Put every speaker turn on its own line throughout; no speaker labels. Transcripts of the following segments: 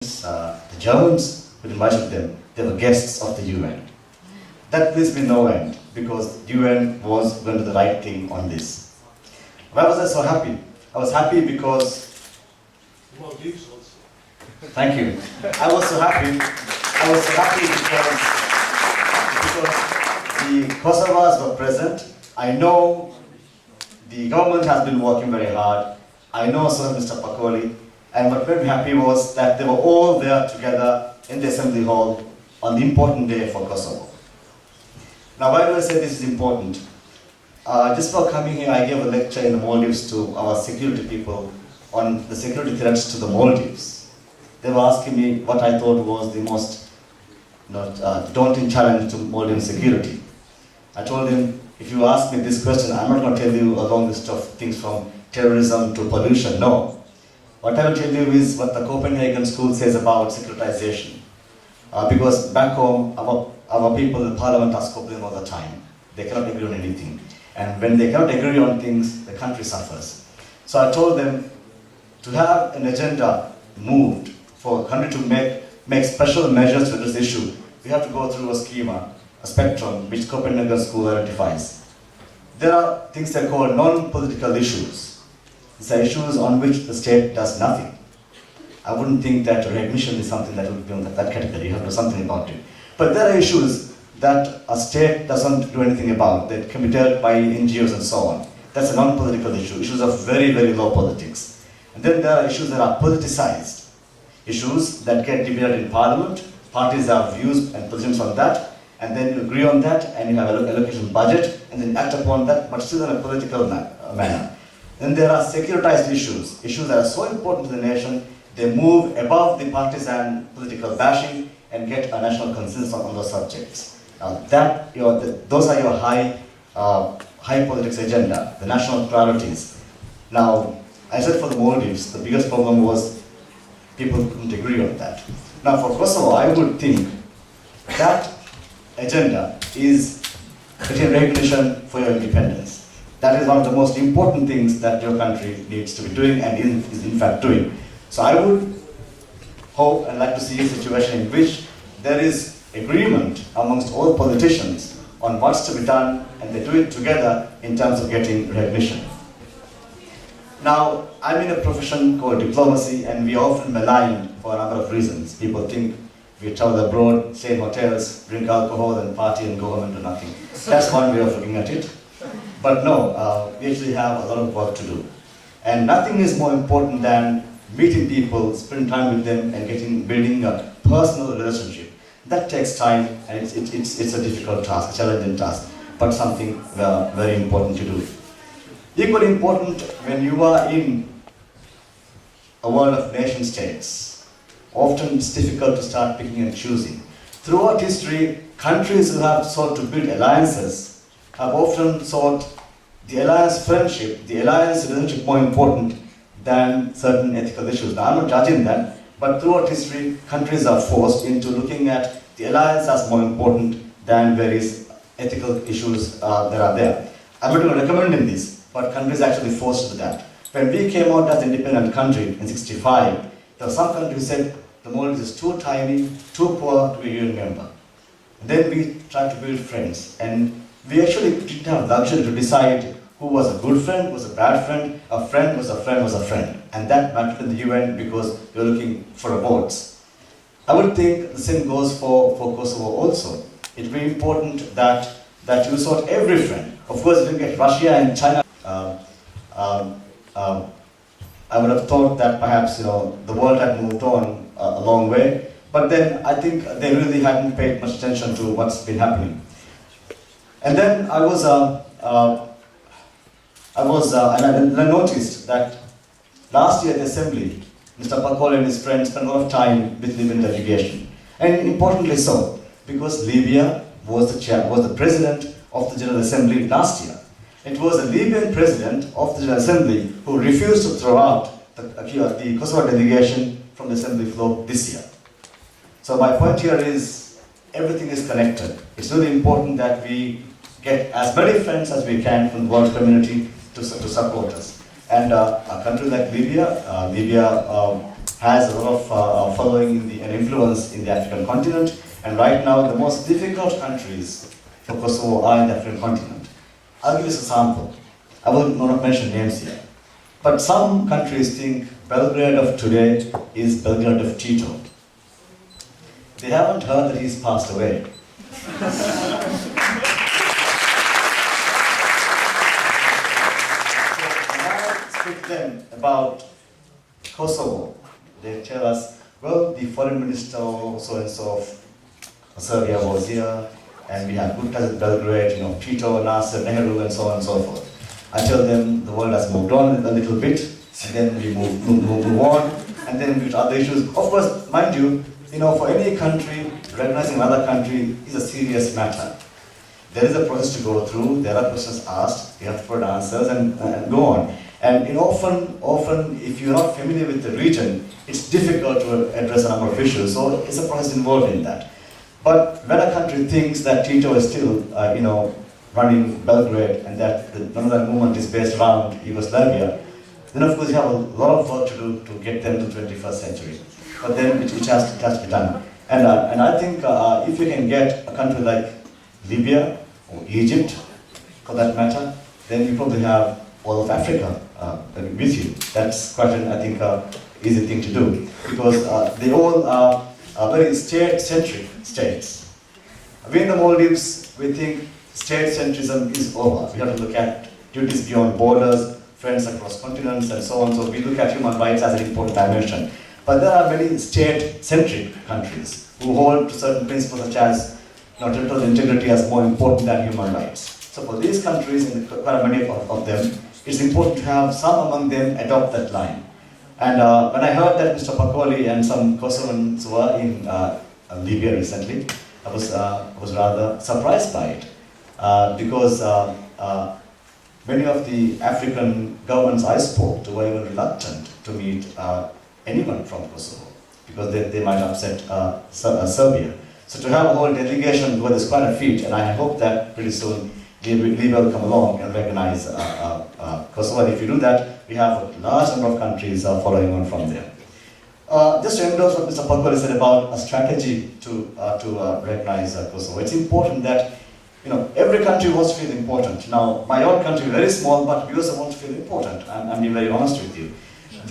the Germans who invited them, they were guests of the UN. That pleased me no end, because the UN was going to do the right thing on this. Why was I so happy? I was happy because...
Maldives also.
Thank you. I was so happy because the Kosovars were present. I know the government has been working very hard. I know so has Mr. Pakoli. And what made me happy was that they were all there together in the Assembly Hall on the important day for Kosovo. Now, why do I say this is important? Just for coming here, I gave a lecture in the Maldives to our security people on the security threats to the Maldives. They were asking me what I thought was the most daunting challenge to Maldivian security. I told them, if you ask me this question, I'm not going to tell you a long list of things from terrorism to pollution, no. What I will tell you is what the Copenhagen School says about securitization. Because back home, our people in Parliament are squabbling all the time. They cannot agree on anything. And when they cannot agree on things, the country suffers. So I told them to have an agenda moved for a country to make special measures to this issue. We have to go through a schema, a spectrum, which Copenhagen School identifies. There are things they call non-political issues. These are issues on which the state does nothing. I wouldn't think that recognition is something that would be on that category. You have to do something about it. But there are issues that a state doesn't do anything about, that can be dealt by NGOs and so on. That's a non-political issue, issues of very, very low politics. And then there are issues that are politicized, issues that get debated in Parliament. Parties have views and positions on that, and then you agree on that, and you have an allocation budget, and then act upon that, but still in a political manner. Then there are securitized issues, issues that are so important to the nation, they move above the partisan political bashing and get a national consensus on those subjects. Those are your high politics agenda, the national priorities. Now, I said for the Maldives, the biggest problem was people couldn't agree on that. Now for Kosovo, I would think that agenda is getting recognition for your independence. That is one of the most important things that your country needs to be doing and is in fact doing. So I would hope and like to see a situation in which there is agreement amongst all politicians on what's to be done, and they do it together in terms of getting recognition. Now, I'm in a profession called diplomacy, and we are often maligned for a number of reasons. People think we travel abroad, stay in hotels, drink alcohol and party and go home and do nothing. That's one way of looking at it. But no, we actually have a lot of work to do. And nothing is more important than meeting people, spending time with them, and building a personal relationship. That takes time, and it's a difficult task, a challenging task, but something very important to do. Equally important when you are in a world of nation states. Often it's difficult to start picking and choosing. Throughout history, countries who have sought to build alliances have often sought the alliance friendship, the alliance relationship more important than certain ethical issues. Now, I'm not judging that, but throughout history, countries are forced into looking at the alliance as more important than various ethical issues that are there. I'm not recommending this, but countries actually forced to that. When we came out as an independent country in '65, there were some countries who said the Maldives is too tiny, too poor to be a UN member. Then we tried to build friends, and we actually didn't have luxury to decide who was a good friend, was a bad friend, a friend was a friend was a friend. And that mattered in the UN because we were looking for votes. I would think the same goes for Kosovo also. It would be important that you sought every friend. Of course, if you get Russia and China, I would have thought that perhaps the world had moved on a long way. But then I think they really hadn't paid much attention to what's been happening. And then I noticed that last year at the Assembly, Mr. Pakol and his friends spent a lot of time with Libyan delegation. And importantly so, because Libya was the president of the General Assembly last year. It was the Libyan president of the General Assembly who refused to throw out the Kosovo delegation from the Assembly floor this year. So my point here is, everything is connected. It's really important that we get as many friends as we can from the world community to support us. And a country like Libya, has a lot of following in and influence in the African continent. And right now, the most difficult countries for Kosovo are in the African continent. I'll give you a sample. I will not mention names here. But some countries think Belgrade of today is Belgrade of Tito. They haven't heard that he's passed away. Speak to them about Kosovo. They tell us, well, the foreign minister so-and-so of Serbia was here, and we have good ties with Belgrade, Tito, Nasser, Nehru, and so on and so forth. I tell them the world has moved on a little bit, and then we move on, and then with other issues. Of course, mind you, for any country, recognizing another country is a serious matter. There is a process to go through, there are questions asked, you have to put answers and go on. And often, if you're not familiar with the region, it's difficult to address a number of issues, so it's a process involved in that. But when a country thinks that Tito is still, running Belgrade and that none of that movement is based around Yugoslavia, then of course you have a lot of work to do to get them to the 21st century. But then it has to be done. And I think if you can get a country like Libya or Egypt, for that matter, then you probably have all of Africa with you. That's quite an, I think, easy thing to do, because they all are very state-centric states. We in the Maldives, we think state-centrism is over. We have to look at duties beyond borders, friends across continents, and so on. So we look at human rights as an important dimension. But there are many state-centric countries who hold to certain principles such as territorial integrity as more important than human rights. So for these countries, and quite many of them, it's important to have some among them adopt that line. And when I heard that Mr. Pakoli and some Kosovans were in Libya recently, I was rather surprised by it, because many of the African governments I spoke to were even reluctant to meet anyone from Kosovo, because they might upset Serbia. So to have a whole delegation go is quite a feat, and I hope that pretty soon Libya will come along and recognize Kosovo. And if you do that, we have a large number of countries following on from there. Just to endorse what Mr. Pakoli said about a strategy to recognize Kosovo, it's important that every country wants to feel important. Now, my own country is very small, but we also want to feel important. I'm being very honest with you.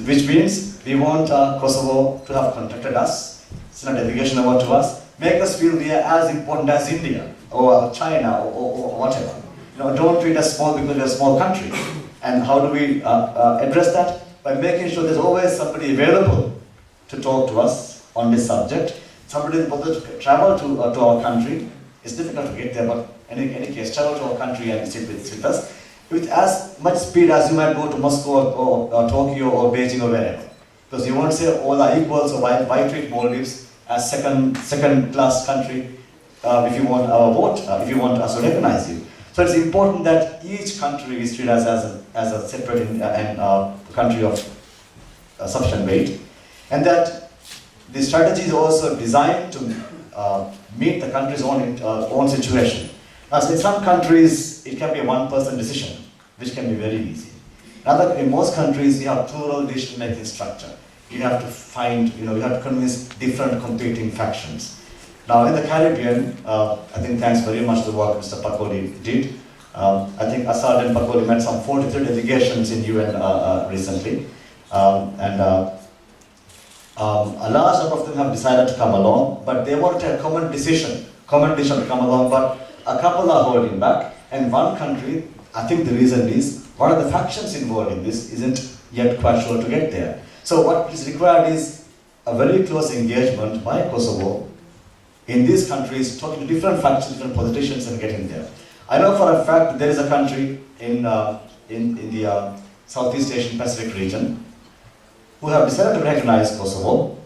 Which means we want Kosovo to have contacted us, send a delegation over to us, make us feel we are as important as India or China or whatever. Don't treat us small because we're a small country. And how do we address that? By making sure there's always somebody available to talk to us on this subject. Somebody is bothered to travel to our country. It's difficult to get there, but in any case, travel to our country and sit with us with as much speed as you might go to Moscow or Tokyo or Beijing or wherever. Because you won't say all are equal, so why treat Maldives as second-class country if you want our vote, if you want us to recognize you. So it's important that each country is treated as a separate country of sufficient weight, and that the strategy is also designed to meet the country's own situation. Now, so in some countries, it can be a one-person decision, which can be very easy. In most countries, you have plural decision-making structure. You have to find, you have to convince different competing factions. Now, in the Caribbean, I think thanks very much to the work Mr. Pakoli did. I think Assad and Pakoli met some 43 delegations in UN recently. A large number of them have decided to come along, but they wanted a common decision to come along, but a couple are holding back. And one country, I think the reason is, one of the factions involved in this isn't yet quite sure to get there. So what is required is a very close engagement by Kosovo in these countries, talking to different factions, different politicians, and getting there. I know for a fact there is a country in the Southeast Asian Pacific region who have decided to recognize Kosovo.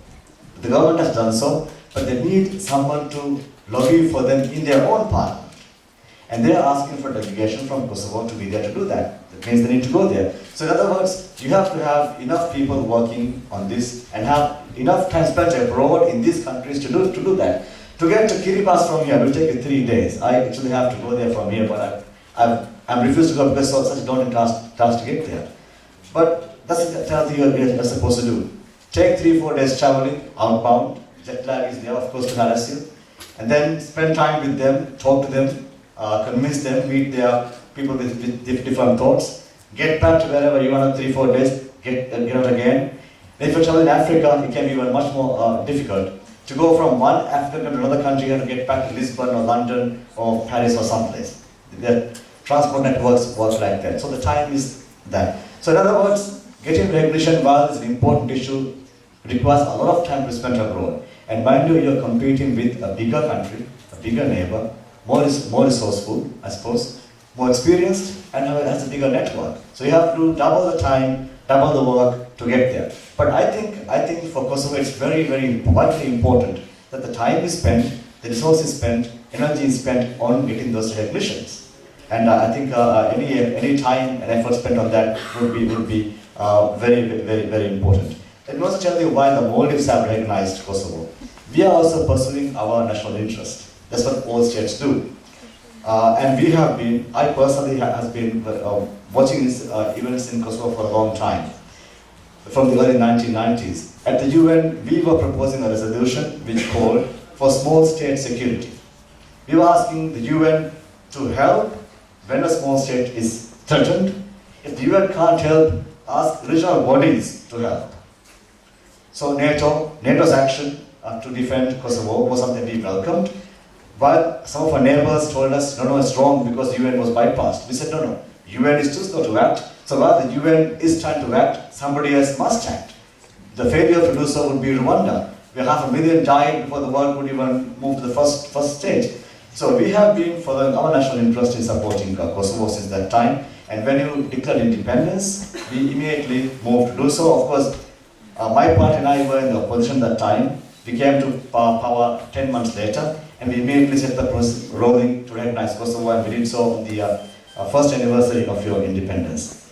The government has done so, but they need someone to lobby for them in their own parliament. And they are asking for a delegation from Kosovo to be there to do that. That means they need to go there. So in other words, you have to have enough people working on this and have enough time spent abroad in these countries to do that. To get to Kiribati from here will take you 3 days. I actually have to go there from here, but I'm refused to go because it's such a daunting task to get there. But that's the thing you're supposed to do. take 3-4 days traveling outbound, jet lag is there of course to harass you, and then spend time with them, talk to them, convince them, meet their people with different thoughts, get back to wherever you are in 3-4 days, get out again. If you travel in Africa, it can be even much more difficult to go from one African country to another country and get back to Lisbon or London or Paris or someplace. The transport networks work like that. So the time is that. So in other words, getting recognition while is an important issue requires a lot of time to spend abroad. And mind you, you're competing with a bigger country, a bigger neighbor, more resourceful, I suppose, more experienced, and has a bigger network. So you have to do double the time, double the work to get there. But I think for Kosovo it's very, very vitally important that the time is spent, the resources is spent, energy is spent on getting those recognitions. And I think any time and effort spent on that would be very, very, very important. Let me also tell you why the Maldives have recognized Kosovo. We are also pursuing our national interest. That's what all states do. And we have been, I personally have been watching these events in Kosovo for a long time, from the early 1990s. At the UN, we were proposing a resolution which called for small state security. We were asking the UN to help when a small state is threatened. If the UN can't help, ask regional bodies to help. So NATO's action to defend Kosovo was something we welcomed. But some of our neighbors told us, no, it's wrong because the UN was bypassed. We said, no, UN is too slow to act. So while the UN is trying to act, somebody else must act. The failure to do so would be Rwanda, where 500,000 died before the world would even move to the first stage. So we have been following our national interest in supporting Kosovo since that time. And when you declared independence, we immediately moved to do so. Of course, my party and I were in the opposition at that time. We came to power 10 months later, and we immediately set the process rolling to recognize Kosovo, and we did so on the first anniversary of your independence.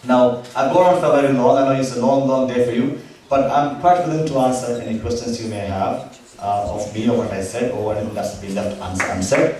Now, I've gone on for very long. I know it's a long, long day for you, but I'm quite willing to answer any questions you may have of me or what I said, or anything that's been left unsaid.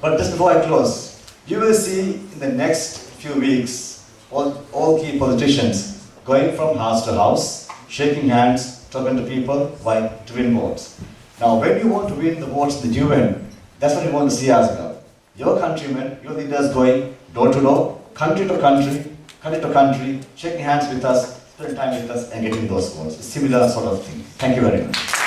But just before I close, you will see in the next few weeks all key politicians going from house to house, shaking hands, talking to people to win votes. Now, when you want to win the votes in the UN, that's what you want to see as well. Your countrymen, your leaders going door to door, country to country, shaking hands with us, spending time with us, and getting those votes. A similar sort of thing. Thank you very much.